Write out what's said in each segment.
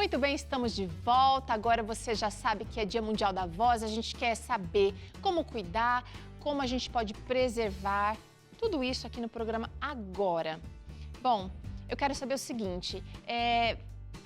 Muito bem, estamos de volta. Agora você já sabe que é Dia Mundial da Voz. A gente quer saber como cuidar, como a gente pode preservar. Tudo isso aqui no programa agora. Bom, eu quero saber o seguinte,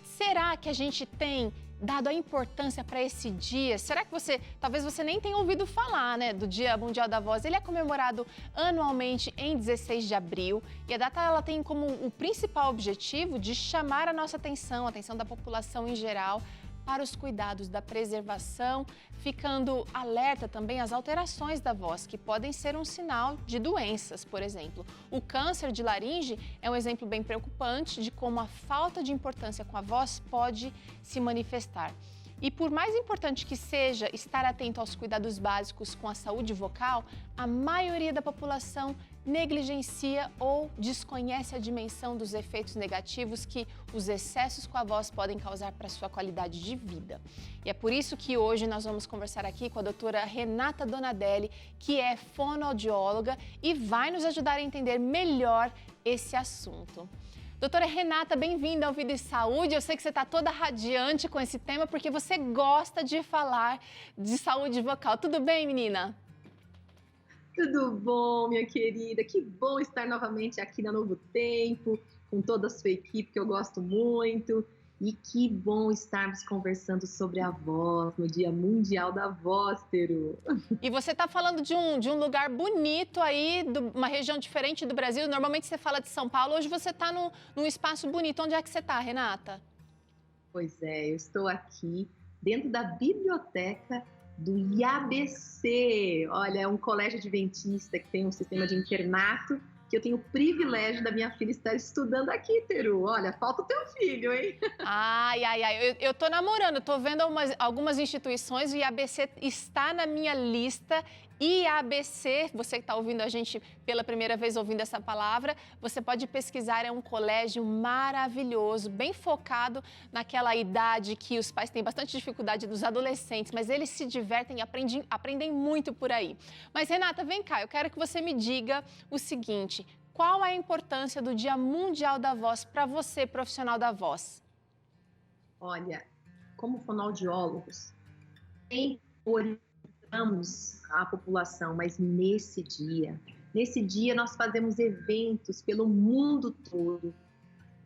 será que a gente tem dado a importância para esse dia? Será que talvez você nem tenha ouvido falar, né, do Dia Mundial da Voz? Ele é comemorado anualmente em 16 de abril e a data ela tem como o principal objetivo de chamar a nossa atenção, a atenção da população em geral, para os cuidados da preservação, ficando alerta também às alterações da voz, que podem ser um sinal de doenças, por exemplo. O câncer de laringe é um exemplo bem preocupante de como a falta de importância com a voz pode se manifestar. E por mais importante que seja estar atento aos cuidados básicos com a saúde vocal, a maioria da população negligencia ou desconhece a dimensão dos efeitos negativos que os excessos com a voz podem causar para a sua qualidade de vida. E é por isso que hoje nós vamos conversar aqui com a doutora Renata Donadelli, que é fonoaudióloga e vai nos ajudar a entender melhor esse assunto. Doutora Renata, bem-vinda ao Vida e Saúde. Eu sei que você está toda radiante com esse tema porque você gosta de falar de saúde vocal. Tudo bem, menina? Tudo bom, minha querida? Que bom estar novamente aqui na Novo Tempo, com toda a sua equipe, que eu gosto muito. E que bom estarmos conversando sobre a voz, no Dia Mundial da Voz, Teru. E você está falando de um lugar bonito aí, uma região diferente do Brasil. Normalmente você fala de São Paulo, hoje você está num espaço bonito. Onde é que você está, Renata? Pois é, eu estou aqui dentro da biblioteca do IABC. Olha, é um colégio adventista que tem um sistema de internato, que eu tenho o privilégio da minha filha estar estudando aqui, Teru. Olha, falta o teu filho, hein? Ai. Eu tô namorando, tô vendo algumas instituições, o IABC está na minha lista. IABC, você que está ouvindo a gente pela primeira vez ouvindo essa palavra, você pode pesquisar, é um colégio maravilhoso, bem focado naquela idade que os pais têm bastante dificuldade dos adolescentes, mas eles se divertem e aprendem muito por aí. Mas Renata, vem cá, eu quero que você me diga o seguinte, qual é a importância do Dia Mundial da Voz para você, profissional da voz? Olha, como fonoaudiólogos, tem orientamos a população, mas nesse dia nós fazemos eventos pelo mundo todo,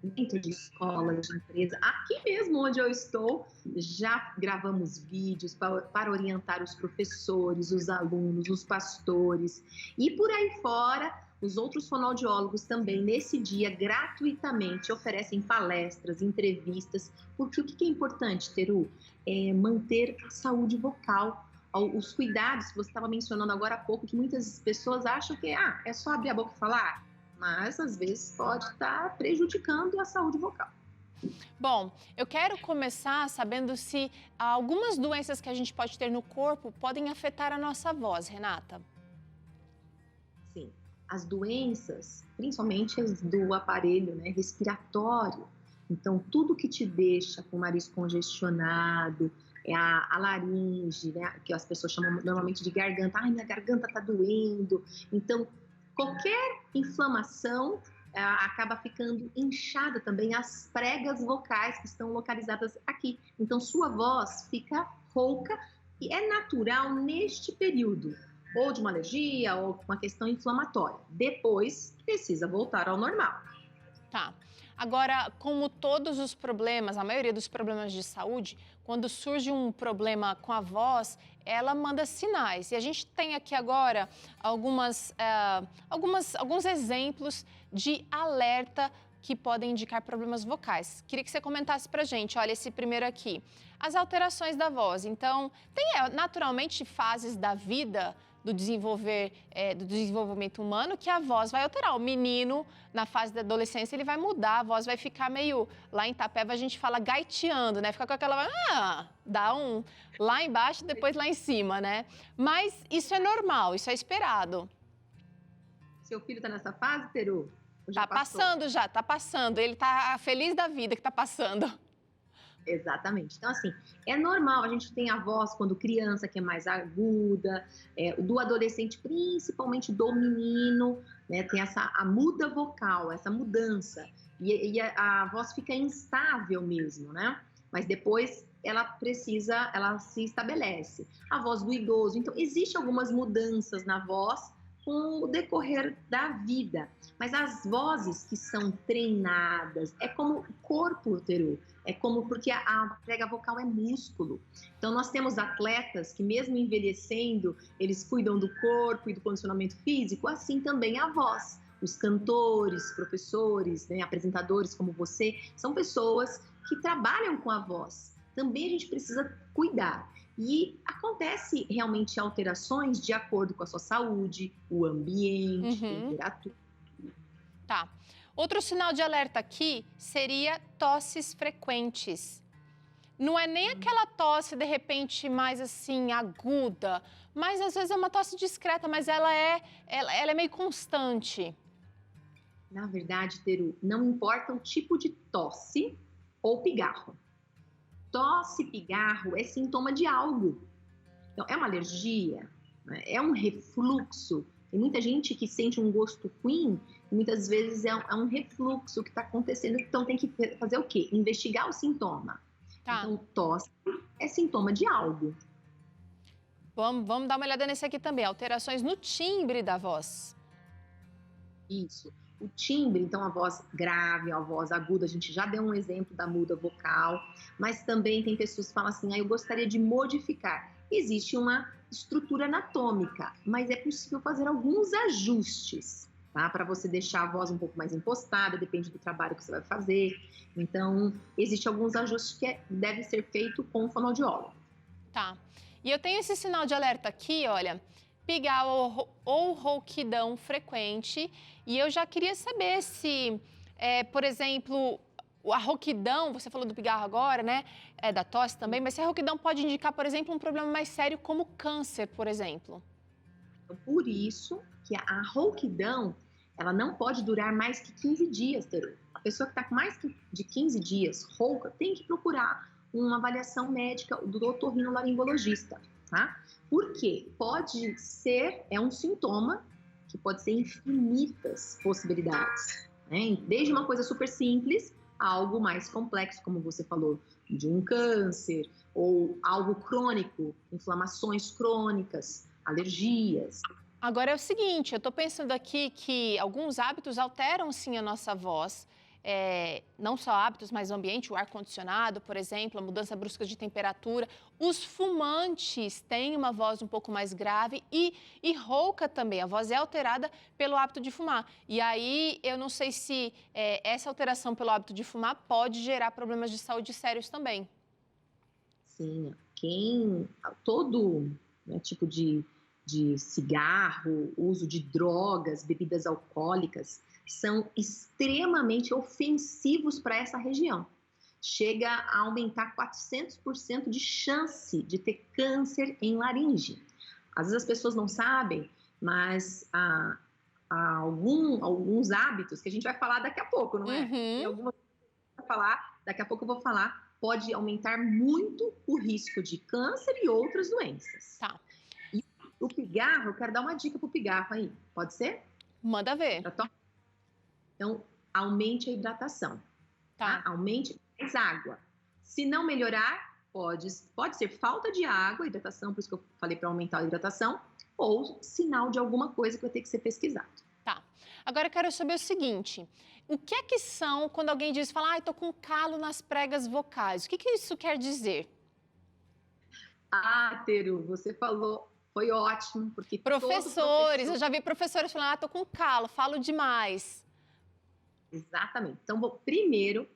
dentro de escola, de empresa, aqui mesmo onde eu estou, já gravamos vídeos para orientar os professores, os alunos, os pastores e por aí fora. Os outros fonoaudiólogos também, nesse dia, gratuitamente, oferecem palestras, entrevistas, porque o que é importante, Teru? É manter a saúde vocal, os cuidados que você estava mencionando agora há pouco, que muitas pessoas acham que é só abrir a boca e falar, mas às vezes pode estar prejudicando a saúde vocal. Bom, eu quero começar sabendo se algumas doenças que a gente pode ter no corpo podem afetar a nossa voz, Renata. Sim. As doenças, principalmente as do aparelho, né, respiratório, então tudo que te deixa com o nariz congestionado, é a laringe, né, que as pessoas chamam normalmente de garganta, minha garganta tá doendo, então qualquer inflamação acaba ficando inchada também as pregas vocais que estão localizadas aqui, então sua voz fica rouca e é natural neste período, ou de uma alergia, ou uma questão inflamatória. Depois, precisa voltar ao normal. Tá. Agora, como todos os problemas, a maioria dos problemas de saúde, quando surge um problema com a voz, ela manda sinais. E a gente tem aqui agora alguns exemplos de alerta que podem indicar problemas vocais. Queria que você comentasse pra gente, olha, esse primeiro aqui. As alterações da voz. Então, tem naturalmente fases da vida do desenvolvimento humano que a voz vai alterar. O menino, na fase da adolescência, ele vai mudar, a voz vai ficar meio... Lá em Itapeva a gente fala gaiteando, né? Fica com aquela... dá um lá embaixo e depois lá em cima, né? Mas isso é normal, isso é esperado. Seu filho tá nessa fase, Teru? Tá passando. Ele tá feliz da vida que tá passando. Exatamente. Então, assim, é normal, a gente tem a voz quando criança, que é mais aguda, do adolescente, principalmente do menino, né, tem a muda vocal, essa mudança, e a voz fica instável mesmo, né? mas depois ela se estabelece. A voz do idoso, então existem algumas mudanças na voz com o decorrer da vida, mas as vozes que são treinadas, é como o corpo, Teru, é como, porque a prega vocal é músculo. Então nós temos atletas que mesmo envelhecendo, eles cuidam do corpo e do condicionamento físico, assim também a voz. Os cantores, professores, né, apresentadores como você, são pessoas que trabalham com a voz. Também a gente precisa cuidar. E acontece realmente alterações de acordo com a sua saúde, o ambiente, temperatura. Tá. Outro sinal de alerta aqui seria tosses frequentes. Não é nem aquela tosse, de repente, mais assim, aguda, mas às vezes é uma tosse discreta, mas ela é meio constante. Na verdade, Teru, não importa o tipo de tosse ou pigarro. Tosse, pigarro é sintoma de algo. Então, é uma alergia, né? É um refluxo. Tem muita gente que sente um gosto ruim, e muitas vezes é um refluxo que está acontecendo. Então, tem que fazer o quê? Investigar o sintoma. Tá. Então, tosse é sintoma de algo. Vamos dar uma olhada nesse aqui também. Alterações no timbre da voz. Isso. O timbre, então, a voz grave, a voz aguda, a gente já deu um exemplo da muda vocal, mas também tem pessoas que falam assim, eu gostaria de modificar. Existe uma estrutura anatômica, mas é possível fazer alguns ajustes, tá? Para você deixar a voz um pouco mais impostada, depende do trabalho que você vai fazer. Então, existem alguns ajustes que devem ser feitos com o fonoaudiólogo. Tá. E eu tenho esse sinal de alerta aqui, olha, pigarro ou rouquidão frequente. E eu já queria saber se, por exemplo, a rouquidão, você falou do pigarro agora, né? Da tosse também, mas se a rouquidão pode indicar, por exemplo, um problema mais sério como câncer, por exemplo. Então, por isso que a rouquidão, ela não pode durar mais que 15 dias, Teru. A pessoa que está com mais de 15 dias rouca tem que procurar uma avaliação médica do otorrinolaringologista, tá? Porque pode ser, é um sintoma que pode ser infinitas possibilidades, né? Desde uma coisa super simples a algo mais complexo, como você falou, de um câncer ou algo crônico, inflamações crônicas, alergias. Agora é o seguinte, eu estou pensando aqui que alguns hábitos alteram sim a nossa voz. Não só hábitos, mas o ambiente, o ar-condicionado, por exemplo, a mudança brusca de temperatura. Os fumantes têm uma voz um pouco mais grave e rouca também. A voz é alterada pelo hábito de fumar. E aí, eu não sei se essa alteração pelo hábito de fumar pode gerar problemas de saúde sérios também. Sim, todo, né, tipo de cigarro, uso de drogas, bebidas alcoólicas, são extremamente ofensivos para essa região. Chega a aumentar 400% de chance de ter câncer em laringe. Às vezes as pessoas não sabem, mas há alguns hábitos que a gente vai falar daqui a pouco, não é? Tem algumas que daqui a pouco eu vou falar, pode aumentar muito o risco de câncer e outras doenças. Tá. E o pigarro, eu quero dar uma dica para o pigarro aí, pode ser? Manda ver. Então, aumente a hidratação, Tá? Aumente mais água. Se não melhorar, pode ser falta de água, hidratação, por isso que eu falei para aumentar a hidratação, ou sinal de alguma coisa que vai ter que ser pesquisado. Tá. Agora eu quero saber o seguinte, o que é que são quando alguém diz, fala, tô com calo nas pregas vocais, o que isso quer dizer? Teru, você falou, foi ótimo, porque professores, eu já vi professores falando, tô com calo, falo demais. Exatamente. Então, primeiro,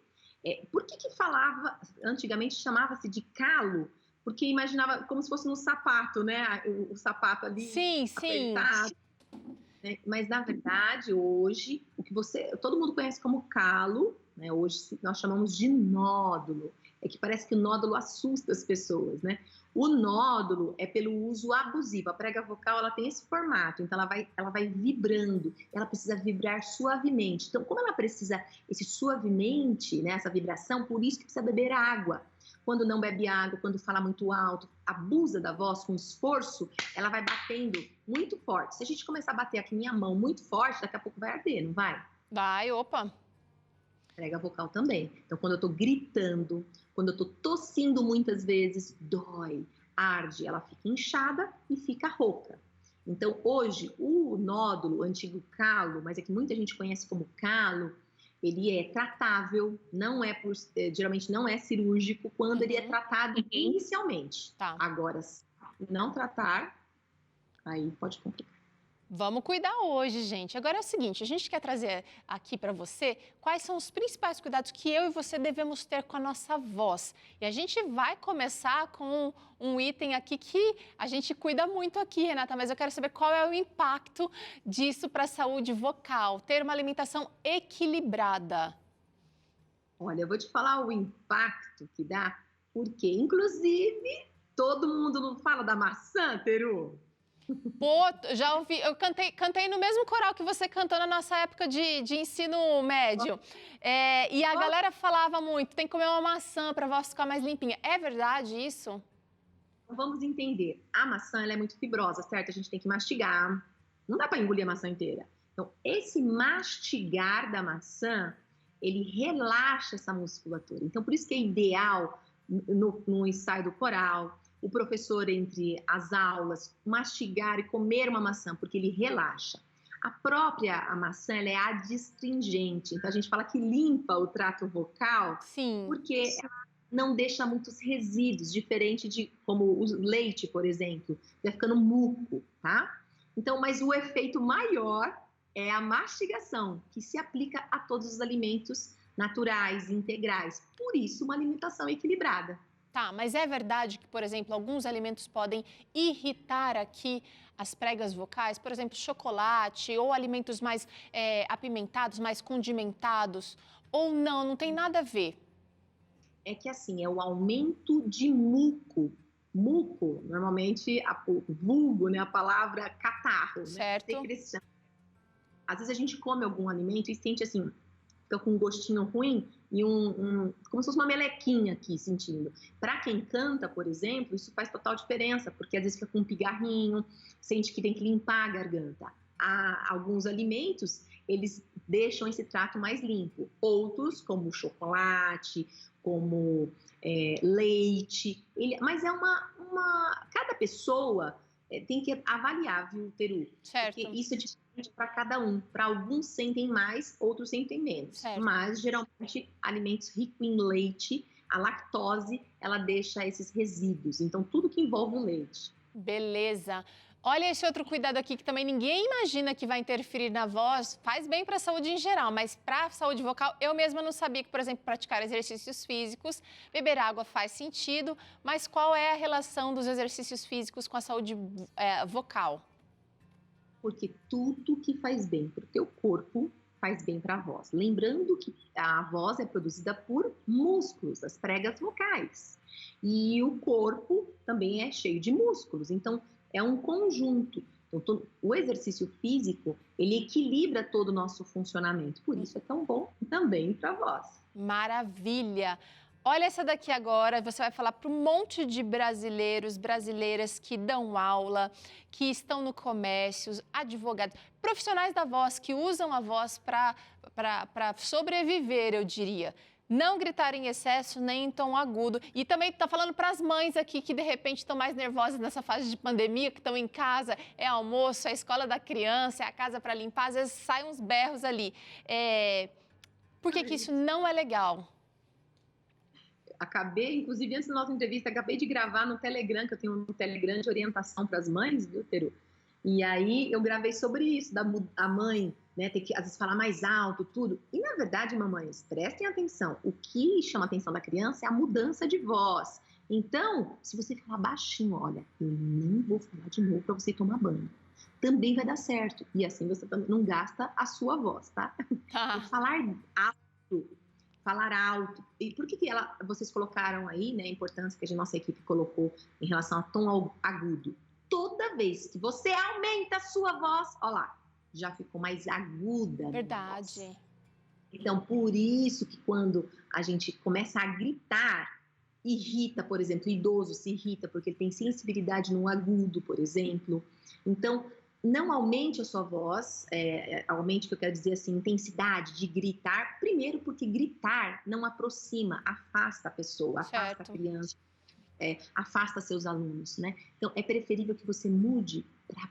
por que falava, antigamente chamava-se de calo? Porque imaginava como se fosse no sapato, né? O sapato ali apertado. Né? Mas, na verdade, hoje, todo mundo conhece como calo, né? Hoje nós chamamos de nódulo. É que parece que o nódulo assusta as pessoas, né? O nódulo é pelo uso abusivo. A prega vocal, ela tem esse formato, então ela vai vibrando, ela precisa vibrar suavemente. Então, como ela precisa esse suavemente, né, essa vibração, por isso que precisa beber água. Quando não bebe água, quando fala muito alto, abusa da voz com esforço, ela vai batendo muito forte. Se a gente começar a bater aqui minha mão muito forte, daqui a pouco vai arder, não vai? Vai, opa. Prega vocal também. Então, quando eu tô gritando, Quando eu tô tossindo muitas vezes, dói, arde, ela fica inchada e fica rouca. Então, hoje, o nódulo, o antigo calo, mas é que muita gente conhece como calo, ele é tratável, não é geralmente não é cirúrgico quando ele é tratado inicialmente. Tá. Agora, se não tratar, aí pode complicar. Vamos cuidar hoje, gente. Agora é o seguinte, a gente quer trazer aqui para você quais são os principais cuidados que eu e você devemos ter com a nossa voz. E a gente vai começar com um item aqui que a gente cuida muito aqui, Renata, mas eu quero saber qual é o impacto disso para a saúde vocal, ter uma alimentação equilibrada. Olha, eu vou te falar o impacto que dá, porque, inclusive, todo mundo não fala da maçã, Teru? Pô, já ouvi, eu cantei no mesmo coral que você cantou na nossa época de ensino médio. E a galera falava muito, tem que comer uma maçã para a voz ficar mais limpinha. É verdade isso? Vamos entender. A maçã ela é muito fibrosa, certo? A gente tem que mastigar. Não dá para engolir a maçã inteira. Então, esse mastigar da maçã, ele relaxa essa musculatura. Então, por isso que é ideal no ensaio do coral, o professor, entre as aulas, mastigar e comer uma maçã, porque ele relaxa. A maçã, ela é adstringente, então a gente fala que limpa o trato vocal, Sim. Porque ela não deixa muitos resíduos, diferente de como o leite, por exemplo, vai ficando muco, tá? Então, mas o efeito maior é a mastigação, que se aplica a todos os alimentos naturais, integrais. Por isso, uma alimentação equilibrada. Tá, mas é verdade que, por exemplo, alguns alimentos podem irritar aqui as pregas vocais? Por exemplo, chocolate ou alimentos mais apimentados, mais condimentados? Ou não, não tem nada a ver? É que assim, é o aumento de muco. Muco, normalmente, o vulgo, né, a palavra catarro, Certo. né, secreção. Às vezes a gente come algum alimento e sente assim, fica com um gostinho ruim e como se fosse uma melequinha aqui sentindo. Para quem canta, por exemplo, isso faz total diferença, porque às vezes fica com um pigarrinho, sente que tem que limpar a garganta. Há alguns alimentos, eles deixam esse trato mais limpo. Outros, como o chocolate, como leite, mas cada pessoa tem que avaliar, viu, Teru? Certo. Porque isso é diferente para cada um. Para alguns sentem mais, outros sentem menos. Certo. Mas, geralmente, alimentos ricos em leite, a lactose, ela deixa esses resíduos. Então, tudo que envolve o leite. Beleza. Olha esse outro cuidado aqui que também ninguém imagina que vai interferir na voz. Faz bem para a saúde em geral, mas para a saúde vocal, eu mesma não sabia que, por exemplo, praticar exercícios físicos, beber água faz sentido, mas qual é a relação dos exercícios físicos com a saúde vocal? Porque tudo que faz bem para o teu corpo faz bem para a voz. Lembrando que a voz é produzida por músculos, as pregas vocais. E o corpo também é cheio de músculos. Então, é um conjunto. Então, o exercício físico, ele equilibra todo o nosso funcionamento. Por isso é tão bom também para a voz. Maravilha! Olha essa daqui agora, você vai falar para um monte de brasileiros, brasileiras que dão aula, que estão no comércio, advogados, profissionais da voz que usam a voz para sobreviver, eu diria. Não gritar em excesso, nem em tom agudo. E também está falando para as mães aqui que, de repente, estão mais nervosas nessa fase de pandemia, que estão em casa, é almoço, é a escola da criança, é a casa para limpar, às vezes saem uns berros ali. Por que isso não é legal? Inclusive, antes da nossa entrevista, acabei de gravar no Telegram, que eu tenho um Telegram de orientação para as mães, viu, Teru? E aí eu gravei sobre isso, a mãe, né, ter que às vezes falar mais alto, tudo. E na verdade, mamães, prestem atenção, o que chama a atenção da criança é a mudança de voz. Então, se você falar baixinho, olha, eu não vou falar de novo para você tomar banho. Também vai dar certo. E assim você não gasta a sua voz, tá? Falar alto. E por que vocês colocaram aí, né, a importância que a nossa equipe colocou em relação a tom agudo? Toda vez que você aumenta a sua voz, ó lá, já ficou mais aguda. Verdade. Então, por isso que quando a gente começa a gritar, irrita, por exemplo, o idoso se irrita porque ele tem sensibilidade no agudo, por exemplo. Então, Não aumente a sua voz, aumente, o que eu quero dizer assim, intensidade de gritar. Primeiro, porque gritar não aproxima, afasta a pessoa, afasta a Certo. criança, afasta seus alunos, né? Então, é preferível que você mude para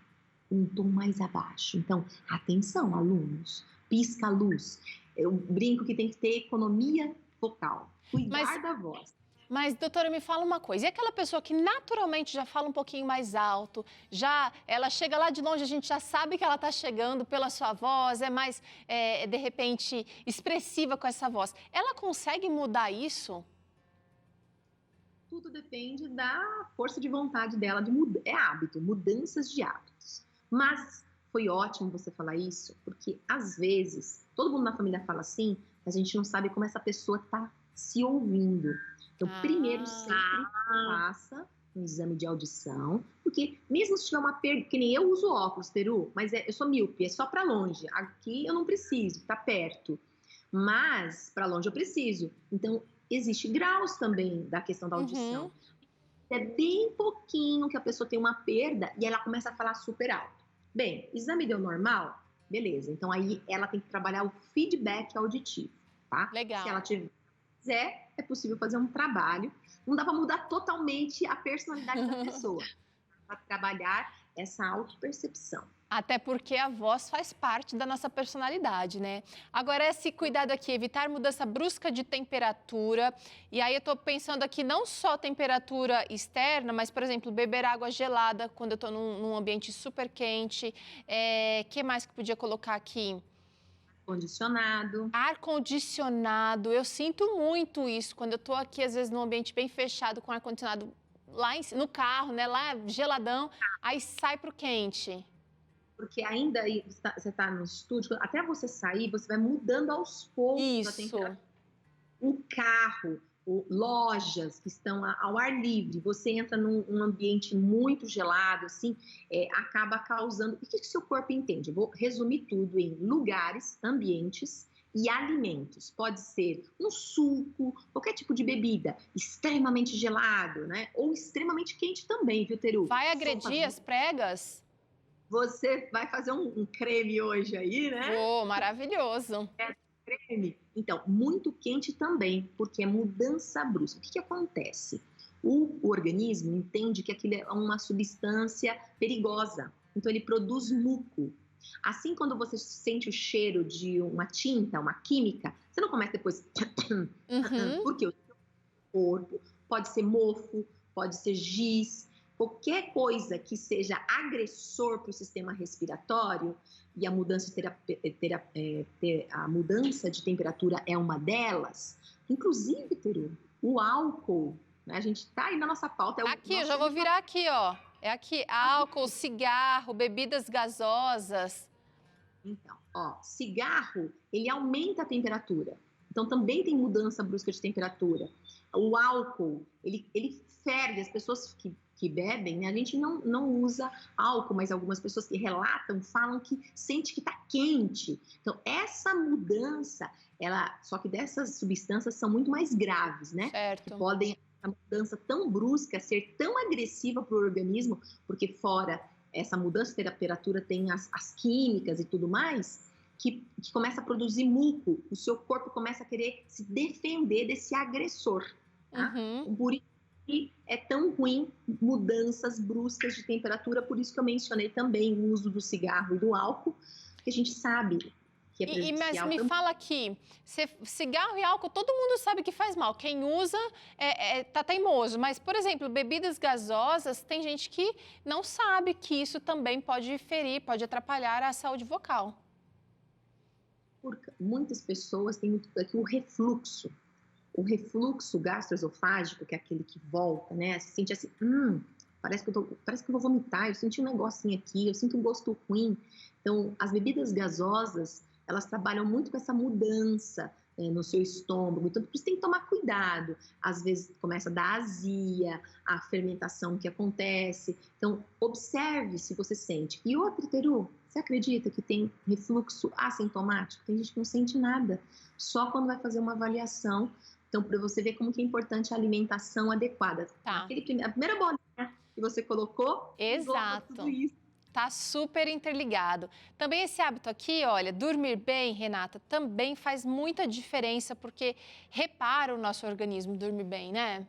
um tom mais abaixo. Então, atenção, alunos, pisca a luz. Eu brinco que tem que ter economia vocal, Mas cuidar da voz. Mas, doutora, me fala uma coisa. E aquela pessoa que naturalmente já fala um pouquinho mais alto, ela chega lá de longe, a gente já sabe que ela está chegando pela sua voz, é mais, de repente, expressiva com essa voz. Ela consegue mudar isso? Tudo depende da força de vontade dela de mudar. É hábito, mudanças de hábitos. Mas foi ótimo você falar isso, porque às vezes, todo mundo na família fala assim, a gente não sabe como essa pessoa está se ouvindo. Então, primeiro, sempre faça um exame de audição, porque mesmo se tiver uma perda, que nem eu uso óculos, Peru, mas eu sou míope, é só para longe. Aqui eu não preciso, tá perto. Mas para longe eu preciso. Então, existe graus também da questão da audição. Uhum. É bem pouquinho que a pessoa tem uma perda e ela começa a falar super alto. Bem, exame deu normal? Beleza. Então, aí ela tem que trabalhar o feedback auditivo, tá? Legal. Se ela quiser, é possível fazer um trabalho. Não dá para mudar totalmente a personalidade da pessoa, para trabalhar essa autopercepção. Até porque a voz faz parte da nossa personalidade, né? Agora, esse cuidado aqui, evitar mudança brusca de temperatura. E aí eu estou pensando aqui não só temperatura externa, mas, por exemplo, beber água gelada quando eu estou num ambiente super quente. Que mais que podia colocar aqui? Condicionado. Ar-condicionado. Eu sinto muito isso quando eu estou aqui, às vezes, num ambiente bem fechado, com ar-condicionado lá no carro, né? Lá geladão, aí sai pro quente. Porque ainda você está no estúdio, até você sair, você vai mudando aos poucos a Isso. temperatura. Um carro, lojas que estão ao ar livre, você entra num ambiente muito gelado, assim, acaba causando... O que o seu corpo entende? Eu vou resumir tudo em lugares, ambientes e alimentos. Pode ser um suco, qualquer tipo de bebida, extremamente gelado, né? Ou extremamente quente também, viu, Teru? Vai agredir as pregas? Você vai fazer um creme hoje aí, né? Vou, maravilhoso. Creme. Então, muito quente também, porque é mudança brusca. O que acontece? O organismo entende que aquilo é uma substância perigosa, então ele produz muco. Assim, quando você sente o cheiro de uma tinta, uma química, você não começa depois... Uhum. Porque o seu corpo pode ser mofo, pode ser giz, qualquer coisa que seja agressor para o sistema respiratório, e a mudança de temperatura é uma delas. Inclusive, Teru, o álcool, né? A gente está aí na nossa pauta. Aqui, eu já vou virar aqui, ó. É aqui, álcool, cigarro, bebidas gasosas. Então, ó, cigarro, ele aumenta a temperatura. Então, também tem mudança brusca de temperatura. O álcool, ele ferve. As pessoas que bebem, né? A gente não usa álcool, mas algumas pessoas que relatam falam que sente que está quente. Então, essa mudança, só que dessas substâncias são muito mais graves, né? Certo. Que podem, a mudança tão brusca, ser tão agressiva para o organismo, porque fora essa mudança de temperatura tem as químicas e tudo mais, que começa a produzir muco. O seu corpo começa a querer se defender desse agressor. Tá? Uhum. Por isso que é tão ruim mudanças bruscas de temperatura, por isso que eu mencionei também o uso do cigarro e do álcool, que a gente sabe que é prejudicial. Mas me fala aqui, cigarro e álcool, todo mundo sabe que faz mal. Quem usa tá teimoso. Mas, por exemplo, bebidas gasosas, tem gente que não sabe que isso também pode ferir, pode atrapalhar a saúde vocal. Muitas pessoas têm aqui o refluxo. O refluxo gastroesofágico, que é aquele que volta, né? Você sente assim, parece que eu vou vomitar, eu senti um negocinho aqui, eu sinto um gosto ruim. Então, as bebidas gasosas, elas trabalham muito com essa mudança no seu estômago, então por isso tem que tomar cuidado. Às vezes começa a dar azia, a fermentação que acontece. Então, observe se você sente. E outra, Teru, você acredita que tem refluxo assintomático? Tem gente que não sente nada, só quando vai fazer uma avaliação. Então, para você ver como que é importante a alimentação adequada. Tá. A primeira bolinha que você colocou, exato. tudo isso. Tá super interligado. Também esse hábito aqui, olha, dormir bem, Renata, também faz muita diferença, porque repara o nosso organismo dormir bem, né?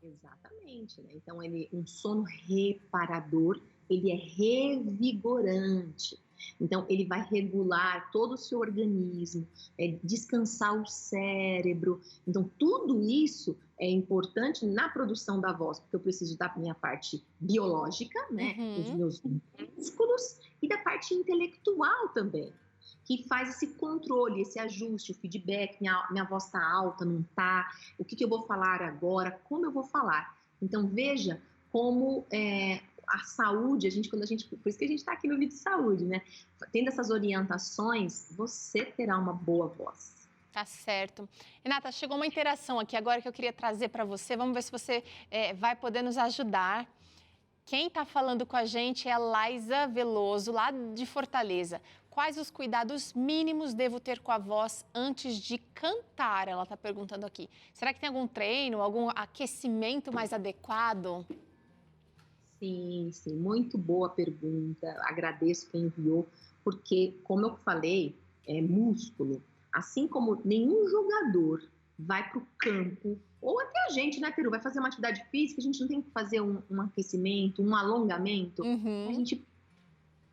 Exatamente, né? Então, um sono reparador, ele é revigorante. Então, ele vai regular todo o seu organismo, descansar o cérebro. Então, tudo isso é importante na produção da voz, porque eu preciso da minha parte biológica, né? Dos meus músculos, e da parte intelectual também, que faz esse controle, esse ajuste, o feedback, minha voz está alta, não está, o que eu vou falar agora, como eu vou falar. Então, veja como a saúde, por isso que a gente está aqui no vídeo de saúde, né? Tendo essas orientações, você terá uma boa voz. Tá certo. Renata, chegou uma interação aqui agora que eu queria trazer para você. Vamos ver se você vai poder nos ajudar. Quem está falando com a gente é a Laisa Veloso, lá de Fortaleza. Quais os cuidados mínimos devo ter com a voz antes de cantar? Ela está perguntando aqui. Será que tem algum treino, algum aquecimento mais adequado? Sim, muito boa pergunta. Agradeço quem enviou, porque, como eu falei, é músculo. Assim como nenhum jogador vai para o campo, ou até a gente, né, Peru, vai fazer uma atividade física, a gente não tem que fazer um aquecimento, um alongamento, a gente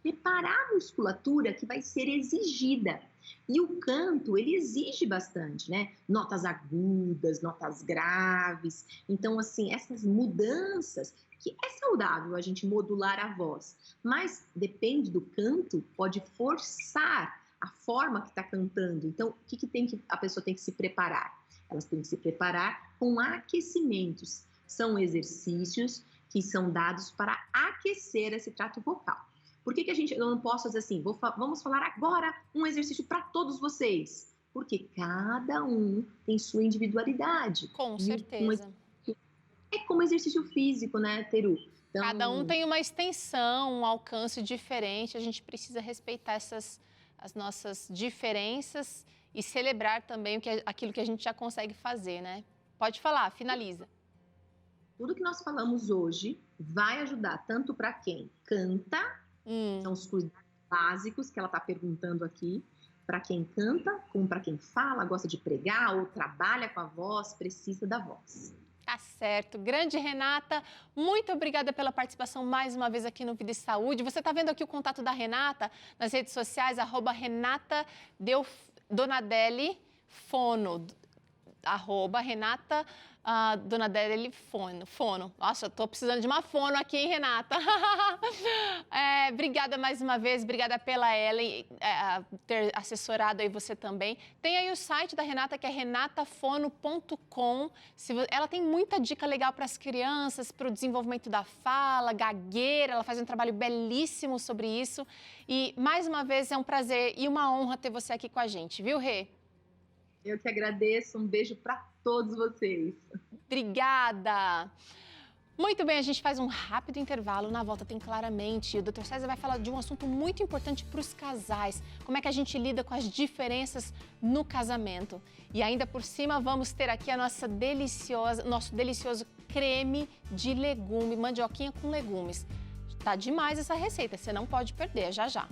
preparar a musculatura que vai ser exigida. E o canto, ele exige bastante, né? Notas agudas, notas graves. Então, assim, essas mudanças, que é saudável a gente modular a voz, mas depende do canto, pode forçar a forma que está cantando. Então, o que a pessoa tem que se preparar? Elas têm que se preparar com aquecimentos. São exercícios que são dados para aquecer esse trato vocal. Por que eu não posso fazer assim? Vamos falar agora um exercício para todos vocês. Porque cada um tem sua individualidade. Com certeza. É como exercício físico, né, Teru? Então, cada um tem uma extensão, um alcance diferente. A gente precisa respeitar as nossas diferenças e celebrar também aquilo que a gente já consegue fazer, né? Pode falar, finaliza. Tudo que nós falamos hoje vai ajudar tanto para quem canta, são os cuidados básicos que ela está perguntando aqui, para quem canta, como para quem fala, gosta de pregar ou trabalha com a voz, precisa da voz. Tá certo. Grande Renata, muito obrigada pela participação mais uma vez aqui no Vida e Saúde. Você está vendo aqui o contato da Renata nas redes sociais, @RenataDonadelli Fono, @Renata Donadelli Fono. Nossa, eu tô precisando de uma fono aqui, hein, Renata? Obrigada mais uma vez, obrigada pela Ellen ter assessorado aí você também. Tem aí o site da Renata, que é renatafono.com. Ela tem muita dica legal para as crianças, para o desenvolvimento da fala, gagueira, ela faz um trabalho belíssimo sobre isso. E, mais uma vez, é um prazer e uma honra ter você aqui com a gente, viu, Rê? Eu que agradeço, um beijo para todos vocês. Obrigada! Muito bem, a gente faz um rápido intervalo, na volta tem Claramente. O Dr. César vai falar de um assunto muito importante para os casais, como é que a gente lida com as diferenças no casamento. E ainda por cima vamos ter aqui nosso delicioso creme de legume, mandioquinha com legumes. Tá demais essa receita, você não pode perder, já já.